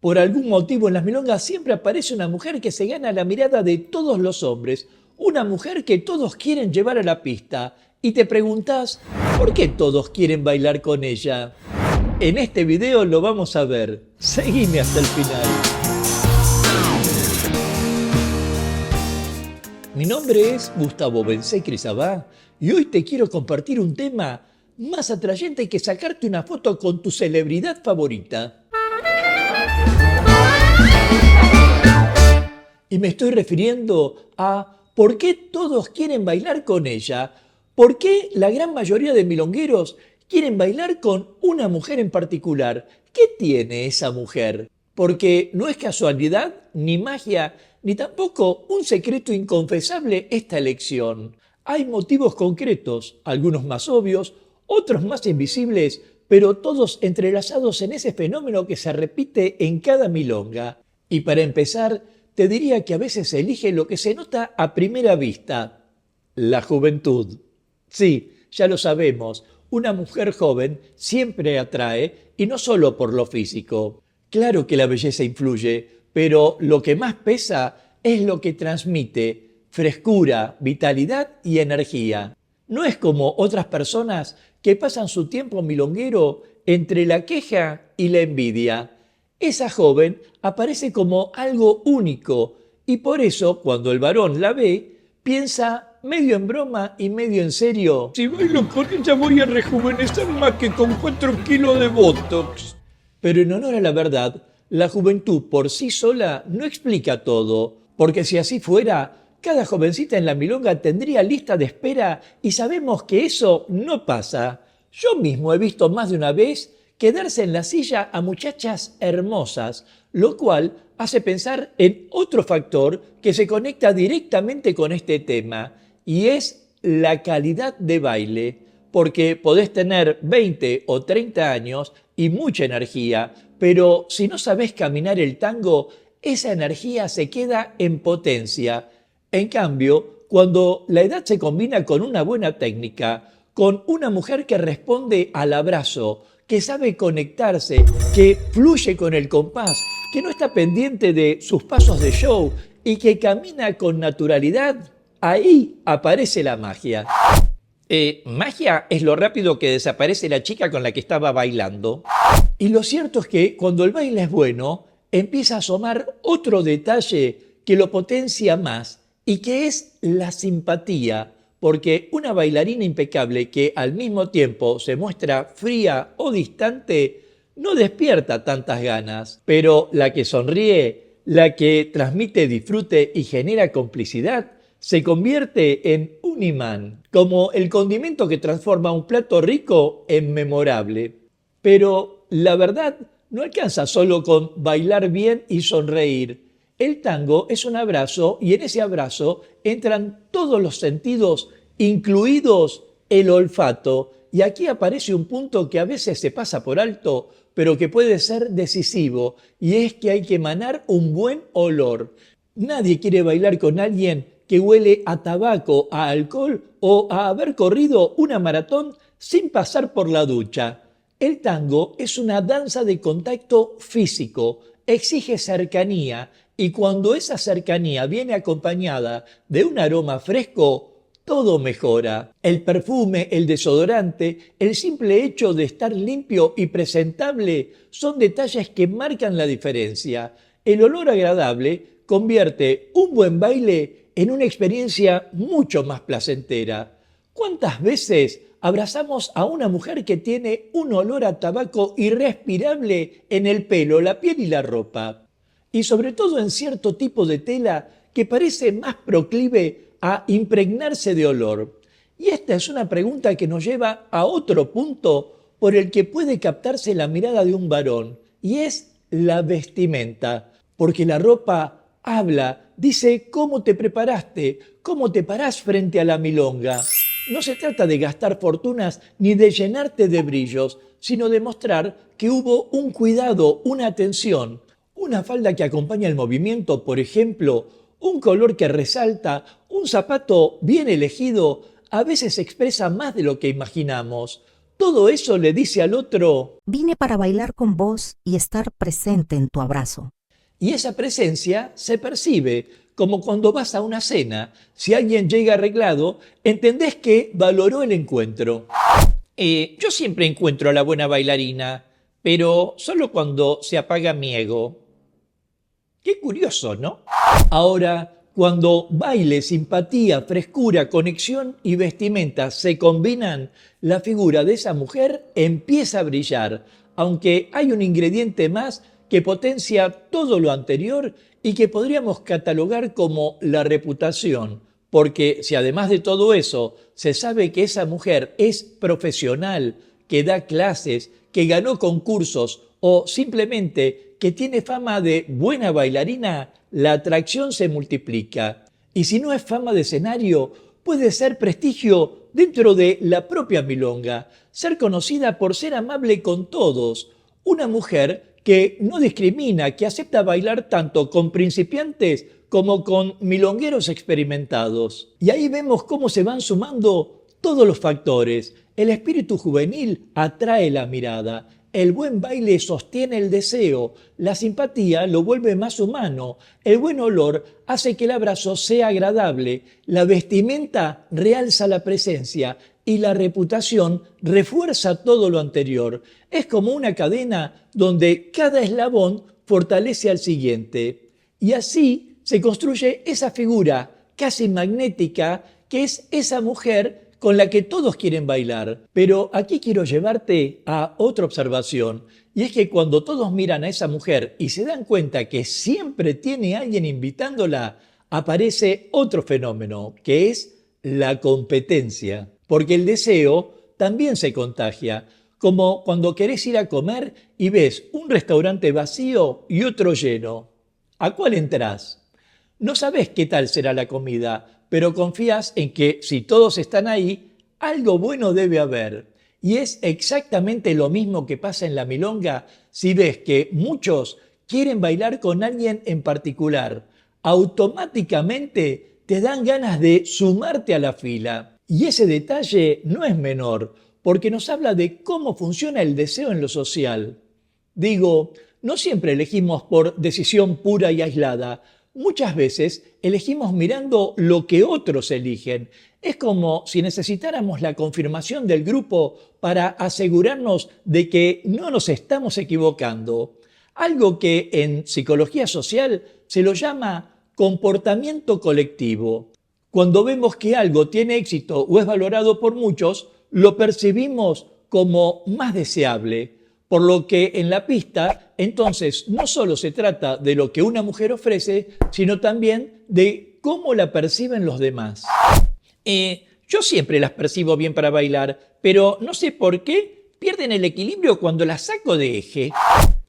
Por algún motivo en las milongas siempre aparece una mujer que se gana la mirada de todos los hombres, una mujer que todos quieren llevar a la pista. Y te preguntás, ¿por qué todos quieren bailar con ella? En este video lo vamos a ver. Seguime hasta el final. Mi nombre es Gustavo Bensey-Crisabá y hoy te quiero compartir un tema más atrayente que sacarte una foto con tu celebridad favorita. Y me estoy refiriendo a por qué todos quieren bailar con ella, por qué la gran mayoría de milongueros quieren bailar con una mujer en particular. ¿Qué tiene esa mujer? Porque no es casualidad, ni magia, ni tampoco un secreto inconfesable esta elección. Hay motivos concretos, algunos más obvios, otros más invisibles, pero todos entrelazados en ese fenómeno que se repite en cada milonga. Y para empezar, te diría que a veces se elige lo que se nota a primera vista: la juventud. Sí, ya lo sabemos, una mujer joven siempre atrae, y no solo por lo físico. Claro que la belleza influye, pero lo que más pesa es lo que transmite: frescura, vitalidad y energía. No es como otras personas que pasan su tiempo milonguero entre la queja y la envidia. Esa joven aparece como algo único y por eso cuando el varón la ve, piensa medio en broma y medio en serio: si bailo con ella voy a rejuvenecer más que con 4 kilos de Botox. Pero en honor a la verdad, la juventud por sí sola no explica todo, porque si así fuera, cada jovencita en la milonga tendría lista de espera y sabemos que eso no pasa. Yo mismo he visto más de una vez quedarse en la silla a muchachas hermosas, lo cual hace pensar en otro factor que se conecta directamente con este tema, y es la calidad de baile, porque podés tener 20 o 30 años y mucha energía, pero si no sabés caminar el tango, esa energía se queda en potencia. En cambio, cuando la edad se combina con una buena técnica, con una mujer que responde al abrazo, que sabe conectarse, que fluye con el compás, que no está pendiente de sus pasos de show y que camina con naturalidad, ahí aparece la magia. Magia es lo rápido que desaparece la chica con la que estaba bailando. Y lo cierto es que cuando el baile es bueno, empieza a asomar otro detalle que lo potencia más, y que es la simpatía. Porque una bailarina impecable que al mismo tiempo se muestra fría o distante no despierta tantas ganas, pero la que sonríe, la que transmite disfrute y genera complicidad, se convierte en un imán, como el condimento que transforma un plato rico en memorable. Pero la verdad no alcanza solo con bailar bien y sonreír. El tango es un abrazo y en ese abrazo entran todos los sentidos, incluidos el olfato. Y aquí aparece un punto que a veces se pasa por alto, pero que puede ser decisivo, y es que hay que emanar un buen olor. Nadie quiere bailar con alguien que huele a tabaco, a alcohol o a haber corrido una maratón sin pasar por la ducha. El tango es una danza de contacto físico, exige cercanía, y cuando esa cercanía viene acompañada de un aroma fresco, todo mejora. El perfume, el desodorante, el simple hecho de estar limpio y presentable son detalles que marcan la diferencia. El olor agradable convierte un buen baile en una experiencia mucho más placentera. ¿Cuántas veces abrazamos a una mujer que tiene un olor a tabaco irrespirable en el pelo, la piel y la ropa? Y sobre todo en cierto tipo de tela que parece más proclive a impregnarse de olor. Y esta es una pregunta que nos lleva a otro punto por el que puede captarse la mirada de un varón, y es la vestimenta, porque la ropa habla, dice cómo te preparaste, cómo te parás frente a la milonga. No se trata de gastar fortunas ni de llenarte de brillos, sino de mostrar que hubo un cuidado, una atención. Una falda que acompaña el movimiento, por ejemplo, un color que resalta, un zapato bien elegido, a veces expresa más de lo que imaginamos. todo eso le dice al otro, vine para bailar con vos y estar presente en tu abrazo. y esa presencia se percibe, como cuando vas a una cena. Si alguien llega arreglado, entendés que valoró el encuentro. Yo siempre encuentro a la buena bailarina, pero solo cuando se apaga mi ego. Qué curioso, ¿no? Ahora, cuando baile, simpatía, frescura, conexión y vestimenta se combinan, la figura de esa mujer empieza a brillar, aunque hay un ingrediente más que potencia todo lo anterior y que podríamos catalogar como la reputación, porque si además de todo eso se sabe que esa mujer es profesional, que da clases, que ganó concursos o simplemente que tiene fama de buena bailarina, la atracción se multiplica. Y si no es fama de escenario, puede ser prestigio dentro de la propia milonga, ser conocida por ser amable con todos, una mujer que no discrimina, que acepta bailar tanto con principiantes como con milongueros experimentados. Y ahí vemos cómo se van sumando todos los factores. El espíritu juvenil atrae la mirada, el buen baile sostiene el deseo, la simpatía lo vuelve más humano, el buen olor hace que el abrazo sea agradable, la vestimenta realza la presencia y la reputación refuerza todo lo anterior. Es como una cadena donde cada eslabón fortalece al siguiente. Y así se construye esa figura casi magnética que es esa mujer con la que todos quieren bailar. Pero aquí quiero llevarte a otra observación, y es que cuando todos miran a esa mujer y se dan cuenta que siempre tiene alguien invitándola, aparece otro fenómeno, que es la competencia. Porque el deseo también se contagia, como cuando querés ir a comer y ves un restaurante vacío y otro lleno. ¿A cuál entrás? No sabés qué tal será la comida, pero confías en que si todos están ahí, algo bueno debe haber. Y es exactamente lo mismo que pasa en la milonga si ves que muchos quieren bailar con alguien en particular. Automáticamente te dan ganas de sumarte a la fila. Y ese detalle no es menor, porque nos habla de cómo funciona el deseo en lo social. Digo, no siempre elegimos por decisión pura y aislada. Muchas veces elegimos mirando lo que otros eligen. Es como si necesitáramos la confirmación del grupo para asegurarnos de que no nos estamos equivocando. Algo que en psicología social se lo llama comportamiento colectivo. Cuando vemos que algo tiene éxito o es valorado por muchos, lo percibimos como más deseable. Por lo que en la pista, entonces, no solo se trata de lo que una mujer ofrece, sino también de cómo la perciben los demás. Yo siempre las percibo bien para bailar, pero no sé por qué pierden el equilibrio cuando las saco de eje.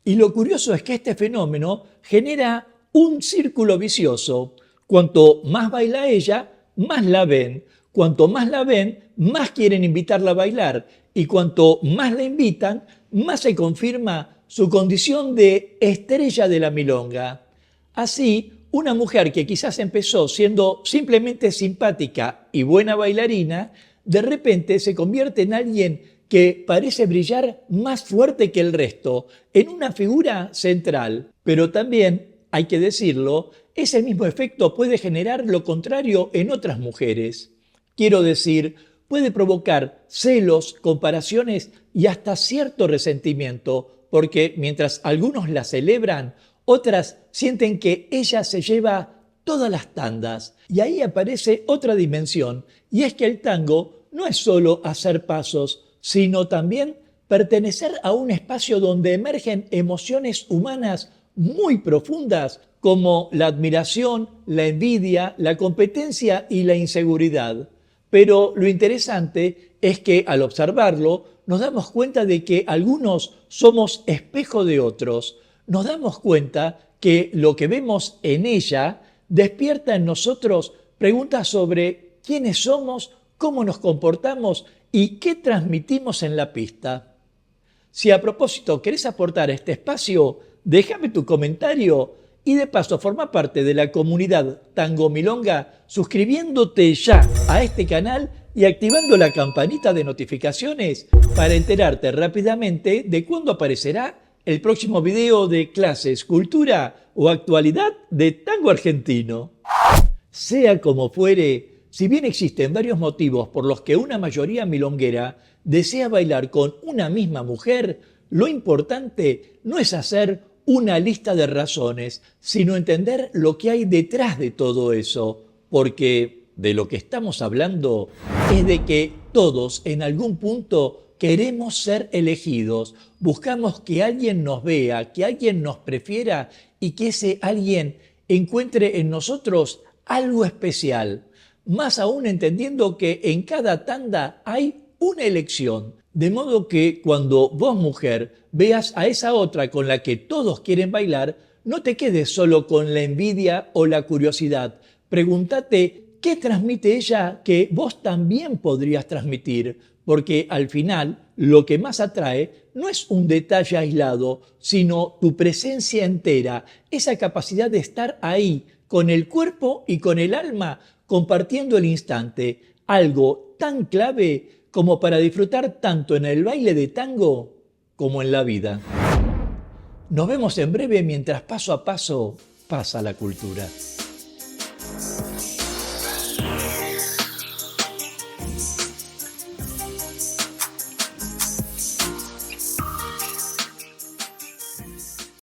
Y lo curioso es que este fenómeno genera un círculo vicioso. Cuanto más baila ella, más la ven. Cuanto más la ven, más quieren invitarla a bailar. Y cuanto más la invitan, más se confirma su condición de estrella de la milonga. Así, una mujer que quizás empezó siendo simplemente simpática y buena bailarina, de repente se convierte en alguien que parece brillar más fuerte que el resto, en una figura central. Pero también, hay que decirlo, ese mismo efecto puede generar lo contrario en otras mujeres. Quiero decir, puede provocar celos, comparaciones y hasta cierto resentimiento, porque mientras algunos la celebran, otras sienten que ella se lleva todas las tandas. Y ahí aparece otra dimensión, y es que el tango no es solo hacer pasos, sino también pertenecer a un espacio donde emergen emociones humanas muy profundas, como la admiración, la envidia, la competencia y la inseguridad. Pero lo interesante es que al observarlo nos damos cuenta de que algunos somos espejo de otros. Nos damos cuenta que lo que vemos en ella despierta en nosotros preguntas sobre quiénes somos, cómo nos comportamos y qué transmitimos en la pista. Si a propósito querés aportar a este espacio, déjame tu comentario y de paso forma parte de la comunidad Tango Milonga suscribiéndote ya a este canal y activando la campanita de notificaciones para enterarte rápidamente de cuándo aparecerá el próximo video de clases, cultura o actualidad de tango argentino. Sea como fuere, si bien existen varios motivos por los que una mayoría milonguera desea bailar con una misma mujer, lo importante no es hacer una lista de razones, sino entender lo que hay detrás de todo eso, porque de lo que estamos hablando es de que todos en algún punto queremos ser elegidos, buscamos que alguien nos vea, que alguien nos prefiera y que ese alguien encuentre en nosotros algo especial, más aún entendiendo que en cada tanda hay una elección. De modo que cuando vos, mujer, veas a esa otra con la que todos quieren bailar, no te quedes solo con la envidia o la curiosidad. Pregúntate qué transmite ella que vos también podrías transmitir, porque al final lo que más atrae no es un detalle aislado, sino tu presencia entera, esa capacidad de estar ahí, con el cuerpo y con el alma, compartiendo el instante, algo tan clave como para disfrutar tanto en el baile de tango como en la vida. Nos vemos en breve mientras paso a paso pasa la cultura.